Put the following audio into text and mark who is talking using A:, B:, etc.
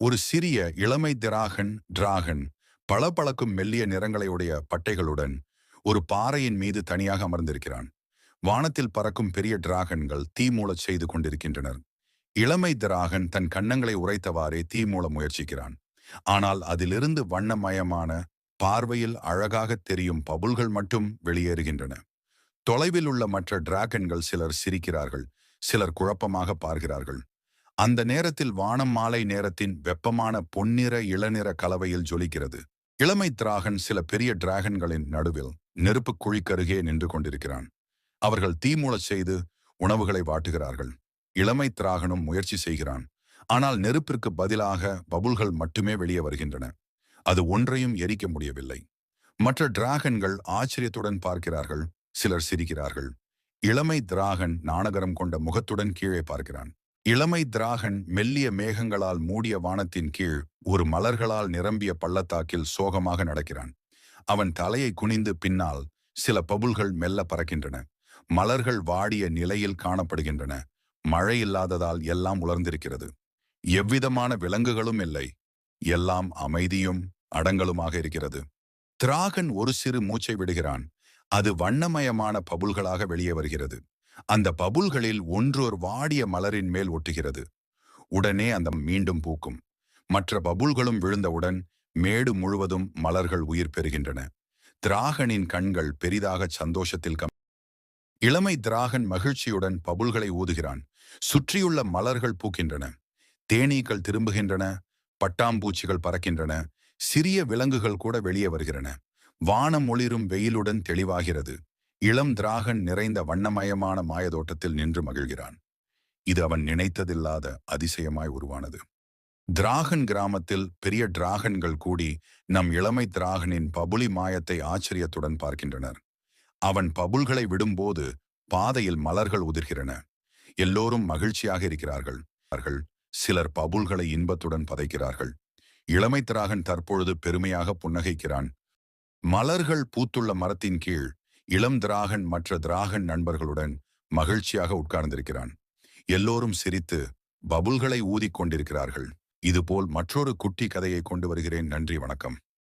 A: ஒரு சிறிய இளமை டிராகன் பளபளக்கும் மெல்லிய நிறங்களையுடைய பட்டைகளுடன் ஒரு பாறையின் மீது தனியாக அமர்ந்திருக்கிறான். வானத்தில் பறக்கும் பெரிய டிராகன்கள் தீ மூளச் செய்து கொண்டிருக்கின்றனர். இளமை திராகன் தன் கன்னங்களை உரைத்தவாறே தீ மூள முயற்சிக்கிறான். ஆனால் அதிலிருந்து வண்ணமயமான, பார்வையில் அழகாக தெரியும் பபுல்கள் மட்டும் வெளியேறுகின்றன. தொலைவில் உள்ள மற்ற டிராகன்கள் சிலர் சிரிக்கிறார்கள், சிலர் குழப்பமாக பார்க்கிறார்கள். அந்த நேரத்தில் வானம் மாலை நேரத்தின் வெப்பமான பொன்னிற இளநிற கலவையில் ஜொலிக்கிறது. இளமை திராகன் சில பெரிய டிராகன்களின் நடுவில் நெருப்பு குழிக்கருகே நின்று கொண்டிருக்கிறான். அவர்கள் தீமூளச் செய்து உணவுகளை வாட்டுகிறார்கள். இளமை திராகனும் முயற்சி செய்கிறான். ஆனால் நெருப்பிற்கு பதிலாக பபுல்கள் மட்டுமே வெளியே வருகின்றன. அது ஒன்றையும் எரிக்க முடியவில்லை. மற்ற டிராகன்கள் ஆச்சரியத்துடன் பார்க்கிறார்கள், சிலர் சிரிக்கிறார்கள். இளமை திராகன் நாணகரம் கொண்ட முகத்துடன் கீழே பார்க்கிறான். இளமை திராகன் மெல்லிய மேகங்களால் மூடிய வானத்தின் கீழ் ஒரு மலர்களால் நிரம்பிய பள்ளத்தாக்கில் சோகமாக நடக்கிறான். அவன் தலையை குனிந்து பின்னால் சில பபுல்கள் மெல்ல பறக்கின்றன. மலர்கள் வாடிய நிலையில் காணப்படுகின்றன. மழை இல்லாததால் எல்லாம் உலர்ந்திருக்கிறது. எவ்விதமான விலங்குகளும் இல்லை. எல்லாம் அமைதியும் அடங்கலுமாக இருக்கிறது. திராகன் ஒரு சிறு மூச்சை விடுகிறான். அது வண்ணமயமான பபுல்களாக வெளியே வருகிறது. அந்த பபுல்களில் ஒன்றொரு வாடிய மலரின் மேல் ஒட்டுகிறது. உடனே அந்த மீண்டும் பூக்கும். மற்ற பபுல்களும் விழுந்தவுடன் மேடு முழுவதும் மலர்கள் உயிர் பெறுகின்றன. திராகனின் கண்கள் பெரிதாக சந்தோஷத்தில் இளமை திராகன் மகிழ்ச்சியுடன் பபுல்களை ஊதுகிறான். சுற்றியுள்ள மலர்கள் பூக்கின்றன. தேனீக்கள் திரும்புகின்றன. பட்டாம்பூச்சிகள் பறக்கின்றன. சிறிய விலங்குகள் கூட வெளியே வருகிறன. வானம் ஒளிரும் வெயிலுடன் தெளிவாகிறது. இளம் திராகன் நிறைந்த வண்ணமயமான மாயதோட்டத்தில் நின்று மகிழ்கிறான். இது அவன் நினைத்ததில்லாத அதிசயமாய் உருவானது. திராகன் கிராமத்தில் பெரிய டிராகன்கள் கூடி நம் இளமை திராகனின் பபுலி மாயத்தை ஆச்சரியத்துடன் பார்க்கின்றனர். அவன் பபுல்களை விடும்போது பாதையில் மலர்கள் உதிர்கிறன. எல்லோரும் மகிழ்ச்சியாக இருக்கிறார்கள். சிலர் பபுல்களை இன்பத்துடன் பதைக்கிறார்கள். இளமை திராகன் தற்பொழுது பெருமையாக புன்னகைக்கிறான். மலர்கள் பூத்துள்ள மரத்தின் கீழ் இளம் திராகன் மற்ற திராகன் நண்பர்களுடன் மகிழ்ச்சியாக உட்கார்ந்திருக்கிறான். எல்லோரும் சிரித்து பபுல்களை ஊதிக் கொண்டிருக்கிறார்கள். இதுபோல் மற்றொரு குட்டி கதையை கொண்டு வருகிறேன். நன்றி, வணக்கம்.